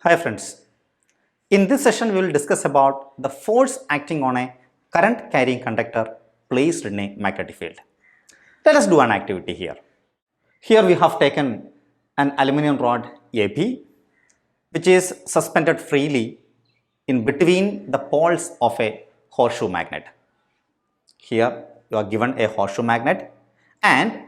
Hi friends, in this session we will discuss about the force acting on a current carrying conductor placed in a magnetic field. Let us do an activity here. Here we have taken an aluminum rod AB which is suspended freely in between the poles of a horseshoe magnet. Here you are given a horseshoe magnet and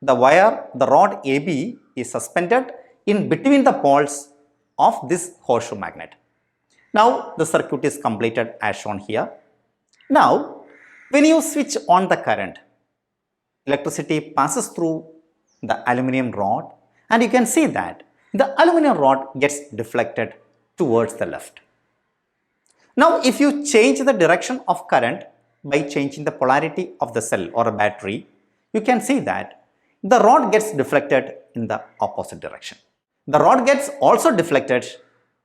the rod AB is suspended in between the poles of this horseshoe magnet. Now the circuit is completed as shown here. Now when you switch on the current, electricity passes through the aluminum rod and you can see that the aluminum rod gets deflected towards the left. Now if you change the direction of current by changing the polarity of the cell or a battery, you can see that the rod gets deflected in the opposite direction. The rod gets also deflected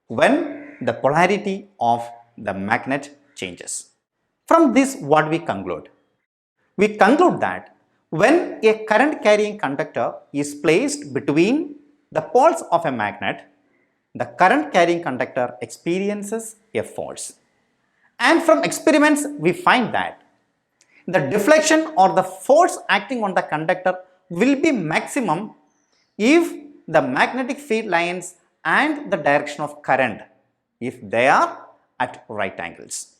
when the polarity of the magnet changes. From this, what we conclude? We conclude that when a current carrying conductor is placed between the poles of a magnet, the current carrying conductor experiences a force. And from experiments, we find that the deflection or the force acting on the conductor will be maximum if the magnetic field lines and the direction of current, if they are at right angles.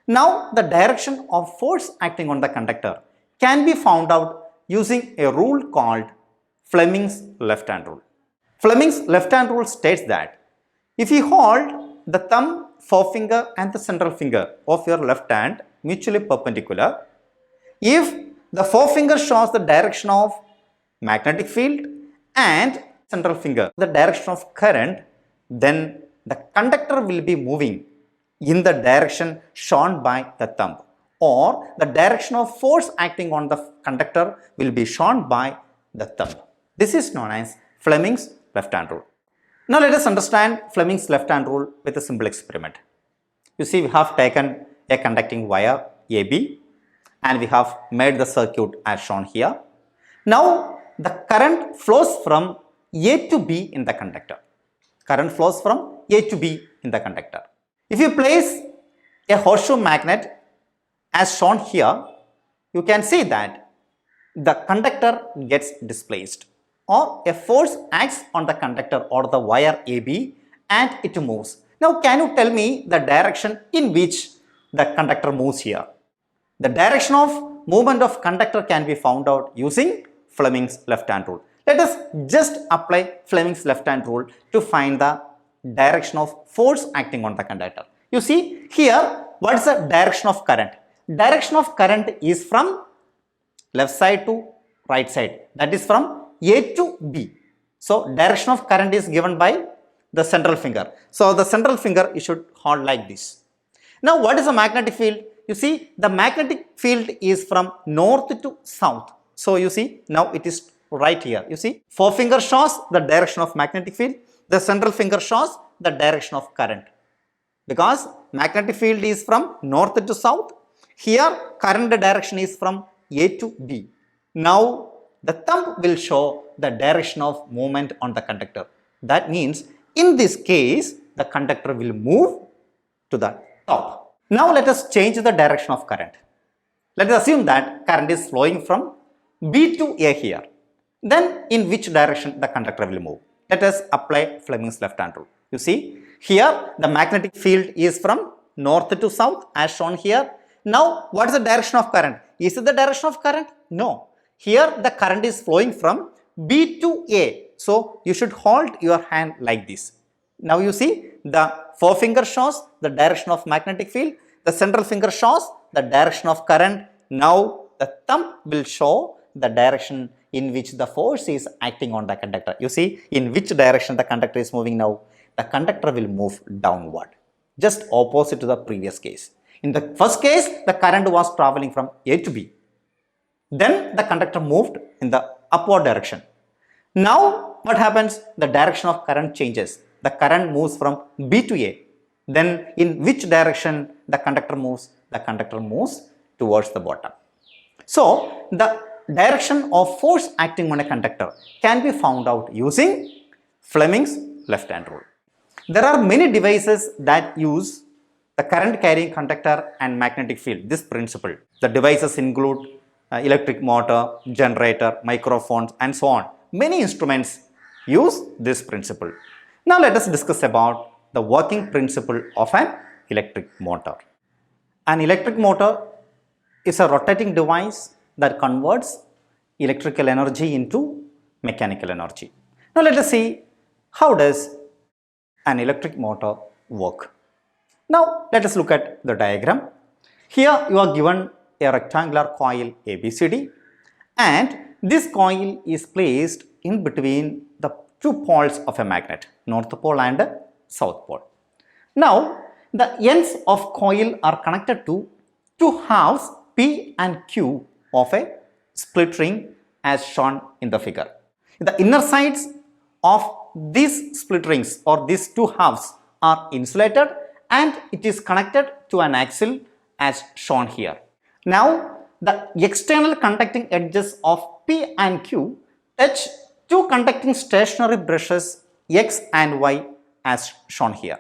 Now the direction of force acting on the conductor can be found out using a rule called Fleming's left hand rule. Fleming's left hand rule states that if you hold the thumb, forefinger and the central finger of your left hand mutually perpendicular, if the forefinger shows the direction of magnetic field and central finger the direction of current, then the conductor will be moving in the direction shown by the thumb, or the direction of force acting on the conductor will be shown by the thumb. This is known as Fleming's left hand rule. Now let us understand Fleming's left hand rule with a simple experiment. You see, we have taken a conducting wire AB and we have made the circuit as shown here. Now the current flows from A to B in the conductor. Current flows from A to B in the conductor. If you place a horseshoe magnet as shown here, you can see that the conductor gets displaced, or a force acts on the conductor or the wire AB and it moves. Now can you tell me the direction in which the conductor moves here? The direction of movement of conductor can be found out using Fleming's left hand rule. Let us just apply Fleming's left hand rule to find the direction of force acting on the conductor. You see here, what is the direction of current? Direction of current is from left side to right side, that is from A to B. So direction of current is given by the central finger. So the central finger you should hold like this. Now what is the magnetic field? You see, the magnetic field is from north to south. So you see, now it is right here. You see, forefinger shows the direction of magnetic field, the central finger shows the direction of current. Because magnetic field is from north to south, here current direction is from A to B. Now the thumb will show the direction of movement on the conductor. That means in this case the conductor will move to the top. Now let us change the direction of current. Let us assume that current is flowing from B to A here. Then in which direction the conductor will move? Let us apply Fleming's left hand rule. You see, here the magnetic field is from north to south as shown here. Now what is the direction of current? Is it the direction of current? No. Here the current is flowing from B to A. So you should hold your hand like this. Now you see, the forefinger shows the direction of magnetic field, the central finger shows the direction of current. Now the thumb will show the direction in which the force is acting on the conductor. You see, in which direction the conductor is moving now? The conductor will move downward, just opposite to the previous case. In the first case, the current was traveling from A to B. Then the conductor moved in the upward direction. Now what happens? The direction of current changes. The current moves from B to A. Then in which direction the conductor moves? The conductor moves towards the bottom. So the direction of force acting on a conductor can be found out using Fleming's left hand rule. There are many devices that use the current carrying conductor and magnetic field, this principle. The devices include electric motor, generator, microphones and so on. Many instruments use this principle. Now let us discuss about the working principle of an electric motor. An electric motor is a rotating device that converts electrical energy into mechanical energy. Now let us see how does an electric motor work. Now let us look at the diagram. Here you are given a rectangular coil ABCD and this coil is placed in between the two poles of a magnet, north pole and south pole. Now the ends of coil are connected to two halves P and Q of a split ring as shown in the figure. The inner sides of these split rings or these two halves are insulated and it is connected to an axle as shown here. Now the external conducting edges of P and Q touch two conducting stationary brushes X and Y as shown here.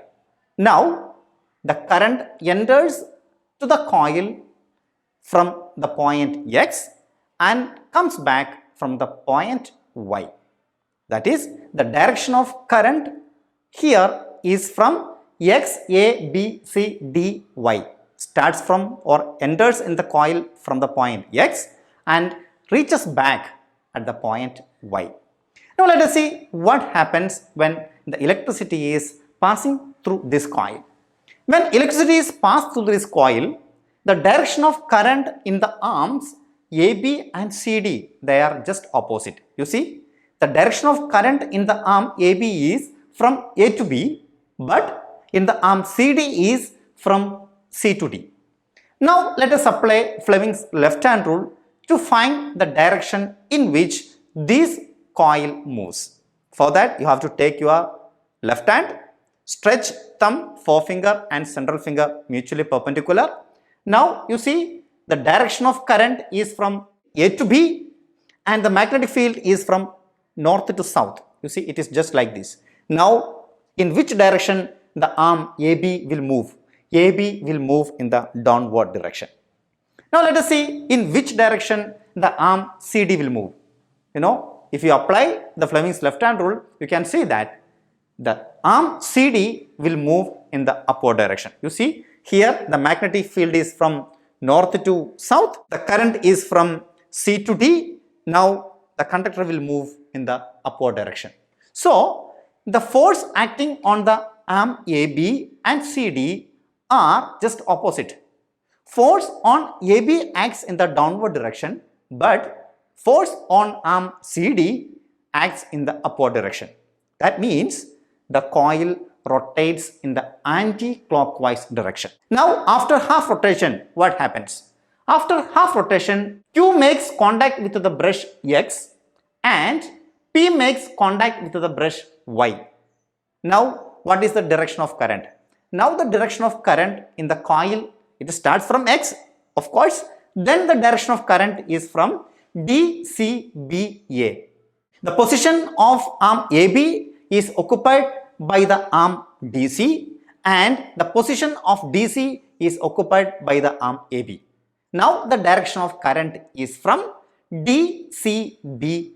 Now the current enters to the coil from the point X and comes back from the point Y. That is, the direction of current here is from X, A, B, C, D, Y. Starts from or enters in the coil from the point X and reaches back at the point Y. Now let us see what happens when the electricity is passing through this coil. When electricity is passed through this coil, the direction of current in the arms AB and CD, they are just opposite. You see, the direction of current in the arm AB is from A to B, but in the arm CD is from C to D. Now let us apply Fleming's left hand rule to find the direction in which this coil moves. For that you have to take your left hand, stretch thumb, forefinger and central finger mutually perpendicular. Now you see the direction of current is from A to B and the magnetic field is from north to south. You see, it is just like this. Now in which direction the arm AB will move? AB will move in the downward direction. Now let us see in which direction the arm CD will move. You know, if you apply the Fleming's left hand rule, you can see that the arm CD will move in the upward direction. You see, here the magnetic field is from north to south, the current is from C to D. Now the conductor will move in the upward direction. So the force acting on the arm AB and CD are just opposite. Force on AB acts in the downward direction, but force on arm CD acts in the upward direction. That means the coil rotates in the anti-clockwise direction. Now after half rotation, what happens? After half rotation, Q makes contact with the brush X and P makes contact with the brush Y. Now what is the direction of current? Now the direction of current in the coil, it starts from X, of course, then the direction of current is from DCBA. The position of arm AB is occupied by the arm DC and the position of DC is occupied by the arm AB. Now the direction of current is from DCBA.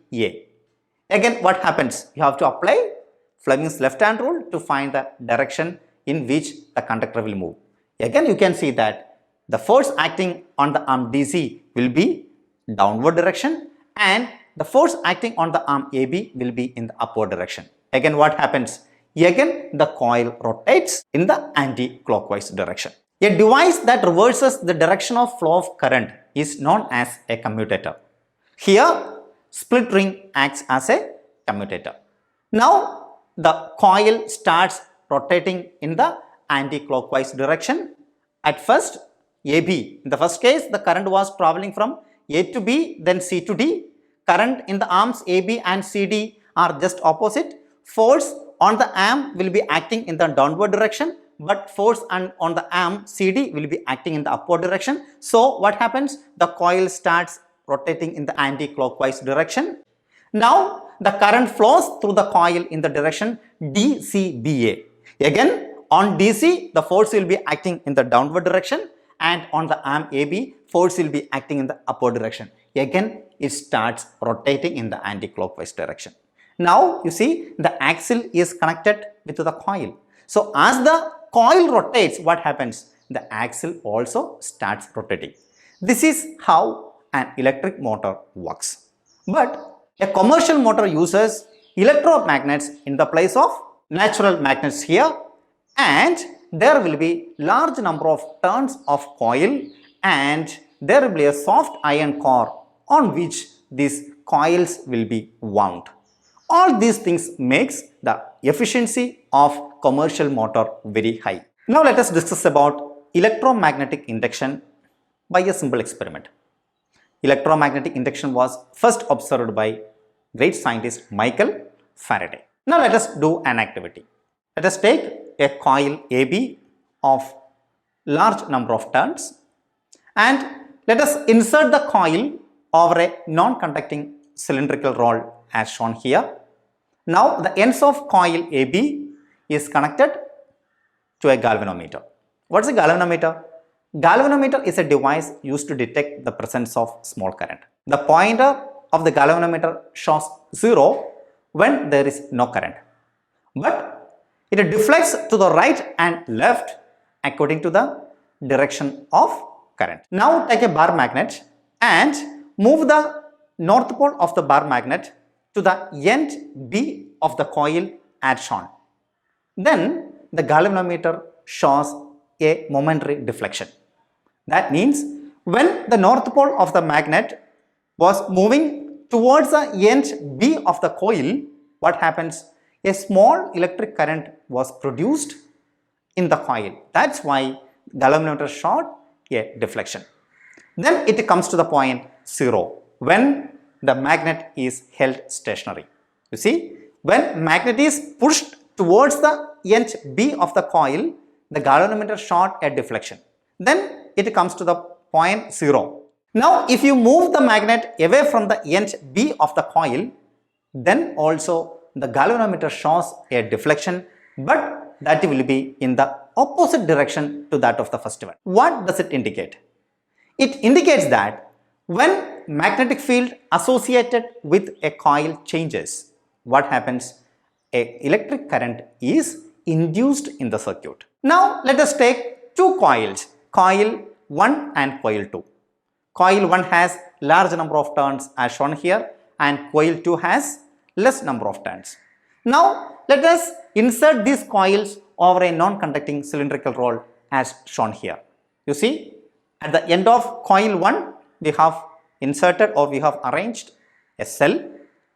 Again, what happens? You have to apply Fleming's left hand rule to find the direction in which the conductor will move. Again, you can see that the force acting on the arm DC will be downward direction and the force acting on the arm AB will be in the upward direction. Again, what happens? Again, the coil rotates in the anti-clockwise direction. A device that reverses the direction of flow of current is known as a commutator. Here, split ring acts as a commutator. Now, the coil starts rotating in the anti-clockwise direction. At first, AB, in the first case, the current was traveling from A to B, then C to D. Current in the arms AB and CD are just opposite. Force on the arm will be acting in the downward direction, but force on the arm CD will be acting in the upward direction. So what happens? The coil starts rotating in the anti-clockwise direction. Now the current flows through the coil in the direction DCBA. Again, on DC, the force will be acting in the downward direction, and on the arm AB, force will be acting in the upward direction. Again, it starts rotating in the anti-clockwise direction. Now, you see the axle is connected with the coil. So, as the coil rotates, what happens? The axle also starts rotating. This is how an electric motor works. But a commercial motor uses electromagnets in the place of natural magnets here, and there will be large number of turns of coil, and there will be a soft iron core on which these coils will be wound. All these things makes the efficiency of commercial motor very high. Now let us discuss about electromagnetic induction by a simple experiment. Electromagnetic induction was first observed by great scientist Michael Faraday. Now let us do an activity. Let us take a coil AB of large number of turns, and let us insert the coil over a non-conducting cylindrical rod as shown here. Now the ends of coil AB is connected to a galvanometer. What is a galvanometer? Galvanometer is a device used to detect the presence of small current. The pointer of the galvanometer shows 0 when there is no current, but it deflects to the right and left according to the direction of current. Now take a bar magnet and move the north pole of the bar magnet to the end B of the coil as shown. Then the galvanometer shows a momentary deflection. That means when the north pole of the magnet was moving towards the end B of the coil, what happens? A small electric current was produced in the coil. That's why galvanometer showed a deflection. Then it comes to the point 0 when the magnet is held stationary. You see, when magnet is pushed towards the end B of the coil, the galvanometer showed a deflection. Then it comes to the point 0. Now, if you move the magnet away from the end B of the coil, then also the galvanometer shows a deflection, but that will be in the opposite direction to that of the first one. What does it indicate? It indicates that when magnetic field associated with a coil changes, what happens? A electric current is induced in the circuit. Now, let us take two coils, coil 1 and coil 2. Coil 1 has large number of turns as shown here, and coil 2 has less number of turns. Now let us insert these coils over a non-conducting cylindrical rod as shown here. You see, at the end of coil 1 we have inserted or we have arranged a cell,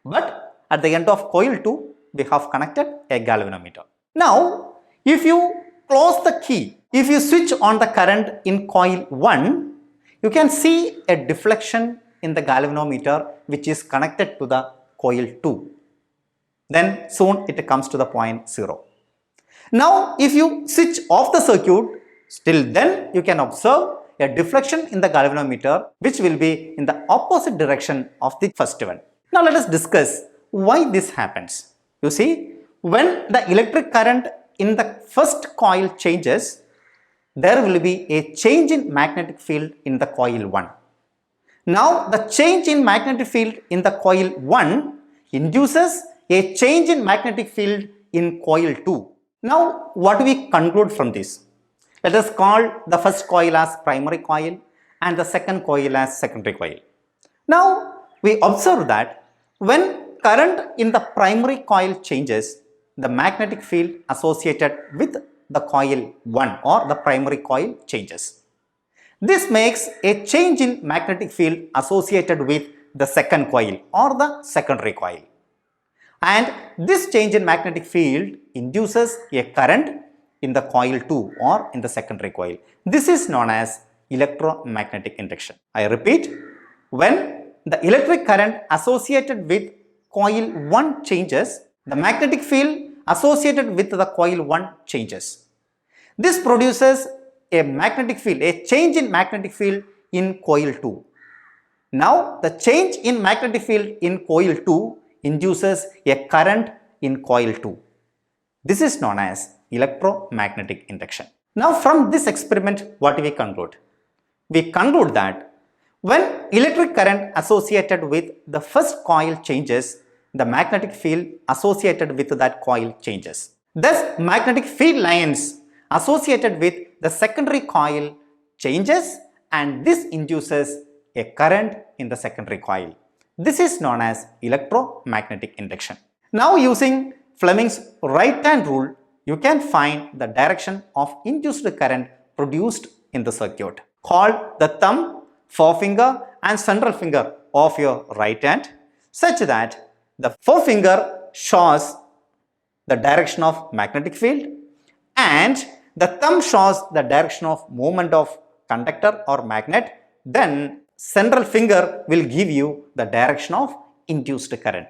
but at the end of coil 2 we have connected a galvanometer. Now if you close the key, if you switch on the current in coil 1, you can see a deflection in the galvanometer which is connected to the coil 2. Then soon it comes to the point 0. Now if you switch off the circuit, still then you can observe a deflection in the galvanometer which will be in the opposite direction of the first one. Now let us discuss why this happens. You see, when the electric current in the first coil changes, there will be a change in magnetic field in the coil 1. Now the change in magnetic field in the coil 1 induces a change in magnetic field in coil 2. Now what do we conclude from this? Let us call the first coil as primary coil and the second coil as secondary coil. Now we observe that when current in the primary coil changes, the magnetic field associated with the coil 1 or the primary coil changes. This makes a change in magnetic field associated with the second coil or the secondary coil. And this change in magnetic field induces a current in the coil 2 or in the secondary coil. This is known as electromagnetic induction. I repeat, when the electric current associated with coil 1 changes, the magnetic field associated with the coil 1 changes. This produces a magnetic field, a change in magnetic field in coil 2. Now the change in magnetic field in coil 2 induces a current in coil 2. This is known as electromagnetic induction. Now from this experiment, what we conclude? We conclude that when electric current associated with the first coil changes, the magnetic field associated with that coil changes. Thus, magnetic field lines associated with the secondary coil changes, and this induces a current in the secondary coil. This is known as electromagnetic induction. Now using Fleming's right-hand rule, you can find the direction of induced current produced in the circuit. Hold the thumb, forefinger and central finger of your right hand such that the forefinger shows the direction of magnetic field and the thumb shows the direction of movement of conductor or magnet. Then central finger will give you the direction of induced current.